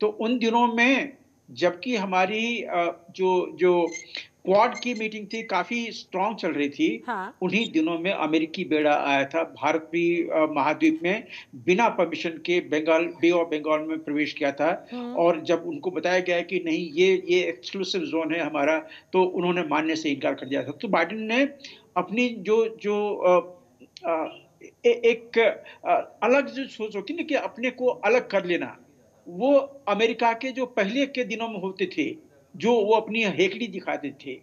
तो उन दिनों में जबकि हमारी जो क्वाड की मीटिंग थी काफी स्ट्रांग चल रही थी, उन्हीं दिनों में अमेरिकी बेड़ा आया था भारतीय महाद्वीप में, बिना परमिशन के बे ऑफ बंगाल में प्रवेश किया था। और जब उनको बताया गया कि नहीं ये एक्सक्लूसिव जोन है हमारा, तो उन्होंने मानने से इनकार कर दिया था। तो बाइडेन ने अपनी एक अलग जो सोच होती है ना कि अपने को अलग कर लेना, वो अमेरिका के जो पहले के दिनों में होते थे, जो वो अपनी हेकड़ी दिखाते थे,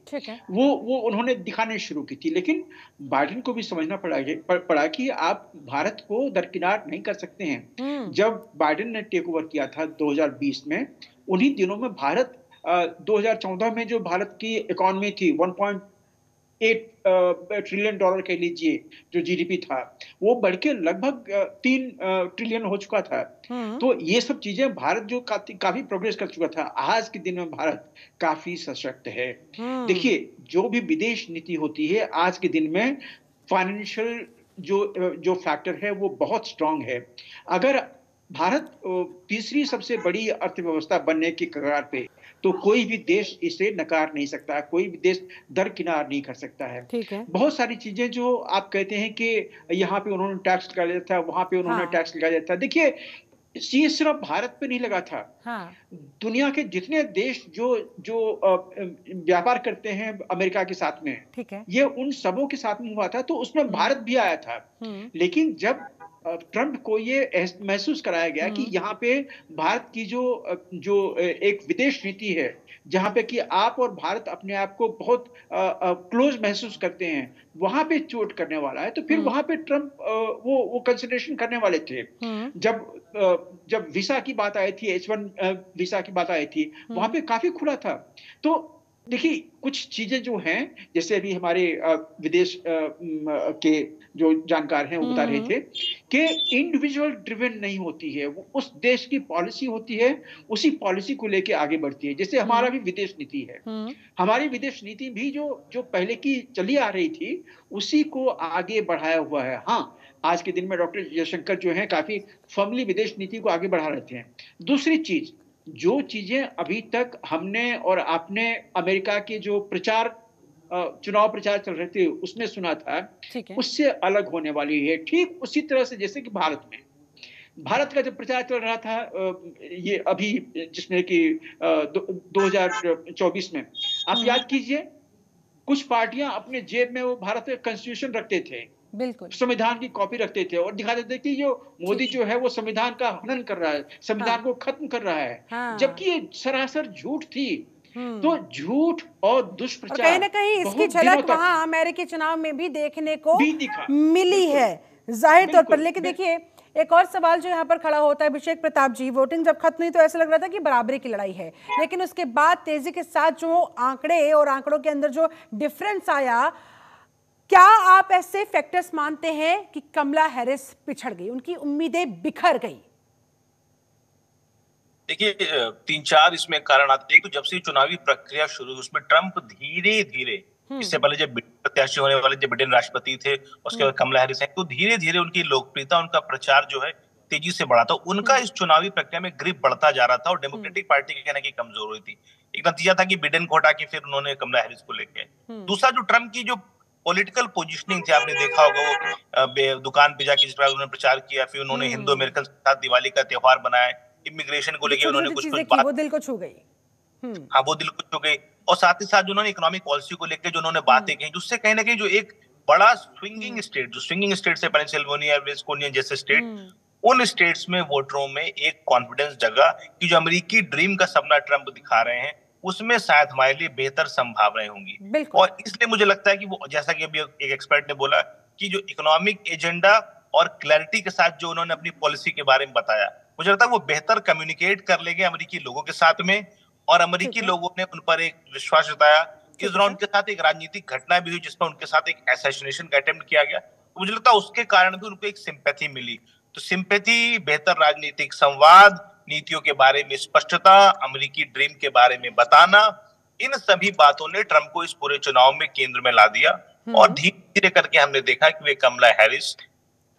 वो उन्होंने दिखाने शुरू की थी। लेकिन बाइडेन को भी समझना पड़ा कि आप भारत को दरकिनार नहीं कर सकते हैं। जब बाइडेन ने टेक ओवर किया था 2020 में, उन्हीं दिनों में भारत 2014 में जो भारत की इकोनॉमी थी 1.8 ट्रिलियन डॉलर कह लीजिए जो जीडीपी था, वो बढ़ के लगभग 3 ट्रिलियन हो चुका था। तो ये सब चीजें भारत जो काफी प्रोग्रेस कर चुका था, आज के दिन में भारत काफी सशक्त है। देखिए जो भी विदेश नीति होती है आज के दिन में फाइनेंशियल जो फैक्टर है वो बहुत स्ट्रांग है। अगर भारत तीसरी सबसे बड़ी अर्थव्यवस्था बनने की कगार पे, तो कोई भी देश इसे नकार नहीं सकता, कोई भी देश दरकिनार नहीं कर सकता है। बहुत सारी चीजें जो आप कहते हैं कि यहाँ पे उन्होंने टैक्स लगा दिया था, वहां पे उन्होंने टैक्स लगा दिया था। देखिए ये सिर्फ भारत पे नहीं लगा था। हाँ। दुनिया के जितने देश जो जो व्यापार करते हैं अमेरिका के साथ में, ठीक है, ये उन सबों के साथ में हुआ था, तो उसमें भारत भी आया था। लेकिन जब ट्रंप को ये महसूस कराया गया कि यहाँ पे भारत की जो एक विदेश नीति है, जहाँ पे कि आप और भारत अपने आप को बहुत क्लोज महसूस करते हैं, वहां पे चोट करने वाला है, तो फिर वहां पे ट्रंप वो कंसिडरेशन करने वाले थे। जब वीसा की बात आई थी, H1 वीसा की बात आई थी, वहां पे काफी खुला था। तो देखिए, कुछ चीजें जो हैं, जैसे अभी हमारे विदेश के जो जानकार हैं वो बता रहे थे कि इंडिविजुअल ड्रिवन नहीं होती है, वो उस देश की पॉलिसी होती है, उसी पॉलिसी को लेके आगे बढ़ती है। जैसे हमारा भी विदेश नीति है, हमारी विदेश नीति भी जो पहले की चली आ रही थी, उसी को आगे बढ़ाया हुआ है। हाँ, आज के दिन में डॉक्टर जयशंकर जो है काफी फर्मली विदेश नीति को आगे बढ़ा रहे थे। दूसरी चीज, जो चीजें अभी तक हमने और आपने अमेरिका के जो चुनाव प्रचार चल रहे थे उसमें सुना था, उससे अलग होने वाली है। ठीक उसी तरह से जैसे कि भारत का जब प्रचार चल रहा था, ये अभी जिसमें कि 2024 में, आप याद कीजिए, कुछ पार्टियां अपने जेब में वो भारत का कॉन्स्टिट्यूशन रखते थे, बिल्कुल संविधान की कॉपी रखते थे और दिखाते थे कि जो मोदी जो है वो संविधान का हनन कर रहा है, संविधान को खत्म कर रहा है, जबकि ये सरासर झूठ थी। तो झूठ और दुष्प्रचार, कहीं ना कहीं इसकी झलक वहां अमेरिकी चुनाव में भी देखने को मिली है जाहिर तौर पर। लेकिन देखिए, एक और सवाल जो यहाँ पर खड़ा होता है अभिषेक प्रताप जी, वोटिंग जब खत्म हुई तो ऐसा लग रहा था कि बराबरी की लड़ाई है, लेकिन उसके बाद तेजी के साथ जो आंकड़े और आंकड़ों के अंदर जो डिफरेंस आया, क्या आप ऐसे फैक्टर्स मानते हैं कि कमला हैरिस पिछड़ गई, उनकी उम्मीदें बिखर गई? देखिए, 3-4 इसमें कारण आते हैं। तो जब से चुनावी प्रक्रिया शुरू हुई, उसमें ट्रंप धीरे धीरे, इससे पहले जब प्रत्याशी होने वाले जब बिडेन राष्ट्रपति थे, उसके बाद कमला हैरिस है, तो धीरे धीरे उनकी लोकप्रियता, उनका प्रचार जो है तेजी से बढ़ा था। उनका इस चुनावी प्रक्रिया में ग्रिप बढ़ता जा रहा था और डेमोक्रेटिक पार्टी की कहने की कमजोर हुई थी। एक नतीजा था कि बिडेन को हटा के फिर उन्होंने कमला हैरिस को लेके। दूसरा, जो ट्रंप की जो पॉलिटिकल पोजिशनिंग थी, आपने देखा होगा वो दुकान पे जाके जिस प्रकार उन्होंने प्रचार किया, फिर उन्होंने हिंदू अमेरिकन के साथ दिवाली का त्योहार बनाया, इमिग्रेशन को लेकर उन्होंने कुछ बात, वो दिल को छू गई। हाँ, वो दिल को छू गई। और साथ ही साथ जो उन्होंने इकोनॉमिक पॉलिसी को लेकर जो उन्होंने बातें की, जिससे कहीं ना कहीं जो एक बड़ा स्विंगिंग स्टेट से पेंसिल्वेनिया, विस्कोनिया जैसे स्टेट, उन स्टेट्स में वोटरों में एक कॉन्फिडेंस जगा कि जो अमेरिकी ड्रीम का सपना ट्रंप दिखा रहे हैं, उसमें शायद हमारे लिए बेहतर संभावनाएं होंगी। और इसलिए मुझे लगता है कि वो, जैसा कि अभी एक एक्सपर्ट ने बोला, कि जो इकोनॉमिक एजेंडा और क्लैरिटी के साथ जो उन्होंने अपनी पॉलिसी के बारे में बताया, मुझे लगता है वो बेहतर कम्युनिकेट कर लेंगे अमेरिकी लोगों के साथ में। और अमेरिकी लोगों ने उन पर एक विश्वास जताया। इस दौरान उनके साथ एक राजनीतिक घटना भी हुई जिसमें उनके साथ एक असैसिनेशन का अटेम्प्ट किया गया, तो मुझे लगता है उसके कारण भी उनको एक सिंपैथी मिली। तो सिंपैथी, बेहतर राजनीतिक संवाद, नीतियों के बारे में स्पष्टता, अमेरिकी ड्रीम के बारे में बताना, इन सभी बातों ने ट्रंप को इस पूरे चुनाव में केंद्र में ला दिया। और धीरे धीरे करके हमने देखा कि वे कमला हैरिस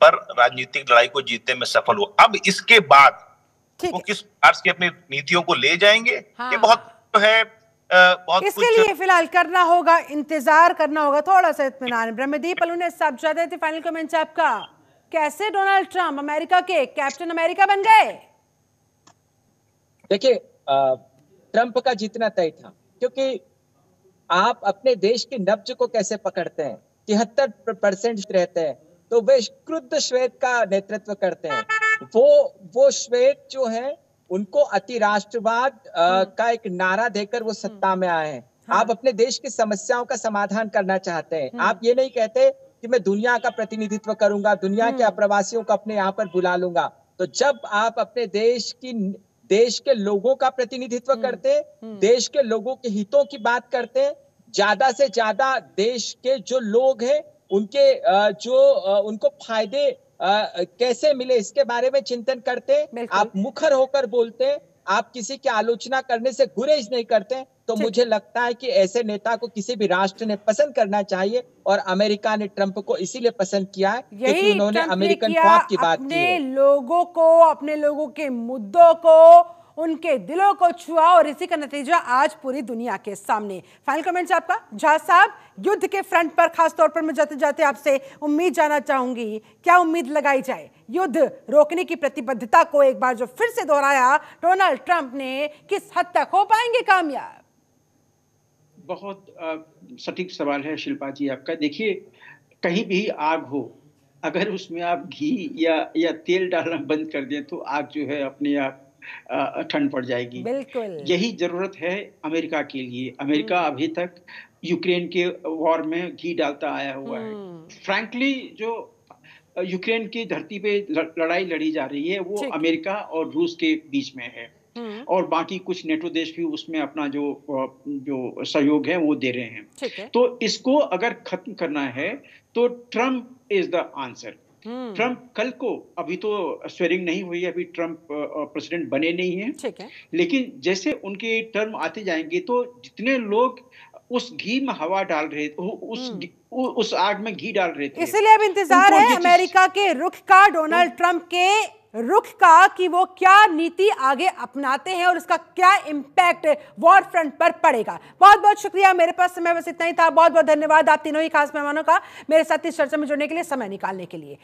पर राजनीतिक लड़ाई को जीतने में सफल हुआ। अब इसके बाद वो किस प्रकार से अपनी नीतियों को ले जाएंगे, ये बहुत है, बहुत इसके लिए फिलहाल करना होगा, इंतजार करना होगा, थोड़ा सा इत्मीनान। ब्रह्मदीप अलूने साहब चाहते थे फाइनल कमेंट्स आपका, कैसे डोनाल्ड ट्रंप अमेरिका के कैप्टन अमेरिका बन गए? देखिए, ट्रंप का जीतना तय था, क्योंकि आप अपने देश की नब्ज को कैसे पकड़ते हैं। 73% रहते हैं, तो वे क्रुद्ध श्वेत का नेतृत्व करते हैं। वो श्वेत जो है, उनको अति राष्ट्रवाद का एक नारा देकर वो सत्ता में आए हैं। आप अपने देश की समस्याओं का समाधान करना चाहते हैं। आप ये नहीं कहते कि मैं दुनिया का प्रतिनिधित्व करूंगा, दुनिया के अप्रवासियों को अपने यहाँ पर बुला लूंगा। तो जब आप अपने देश के लोगों का प्रतिनिधित्व करते, देश के लोगों के हितों की बात करते, ज्यादा से ज्यादा देश के जो लोग हैं उनके उनको फायदे कैसे मिले इसके बारे में चिंतन करते, आप मुखर होकर बोलते, आप किसी की आलोचना करने से गुरेज नहीं करते, तो मुझे लगता है कि ऐसे नेता को किसी भी राष्ट्र ने पसंद करना चाहिए। और अमेरिका ने ट्रंप को इसीलिए पसंद किया है क्योंकि उन्होंने अमेरिकन ख्वाब की बात की है। अपने लोगों को, अपने लोगों के मुद्दों को उनके दिलों को छुआ और इसी का नतीजा आज पूरी दुनिया के सामने। फाइनल कमेंट्स आपका झा साहब, युद्ध के फ्रंट पर खासतौर पर मैं जाते जाते आपसे उम्मीद जानना चाहूंगी, क्या उम्मीद लगाई जाए? युद्ध रोकने की प्रतिबद्धता को एक बार जो फिर से दोहराया डोनाल्ड ट्रंप ने, किस हद तक हो पाएंगे कामयाब? बहुत सटीक सवाल है शिल्पा जी आपका। देखिए, कहीं भी आग हो, अगर उसमें आप घी या तेल डालना बंद कर दें तो आग जो है अपने आप ठंड पड़ जाएगी। बिल्कुल यही जरूरत है अमेरिका के लिए। अमेरिका अभी तक यूक्रेन के वॉर में घी डालता आया हुआ है। फ्रैंकली जो यूक्रेन की धरती पे लड़ाई लड़ी जा रही है वो अमेरिका और रूस के बीच में है, और बाकी कुछ नेटो देश भी उसमें अपना जो सहयोग है वो दे रहे हैं। तो इसको अगर खत्म करना है तो Trump is the answer. Trump कल को, अभी तो स्वेरिंग नहीं हुई है, अभी ट्रम्प प्रेसिडेंट बने नहीं हैं, लेकिन जैसे उनके टर्म आते जाएंगे तो जितने लोग उस घी में हवा डाल रहे थे, उस आग में घी डाल रहे थे, इसलिए अब इंतजार है अमेरिका के रुख का, डोनाल्ड ट्रंप के रुख का, कि वो क्या नीति आगे अपनाते हैं और इसका क्या इंपैक्ट वॉर फ्रंट पर पड़ेगा। बहुत बहुत शुक्रिया, मेरे पास समय बस इतना ही था। बहुत बहुत धन्यवाद आप तीनों ही खास मेहमानों का मेरे साथ इस चर्चा में जुड़ने के लिए, समय निकालने के लिए।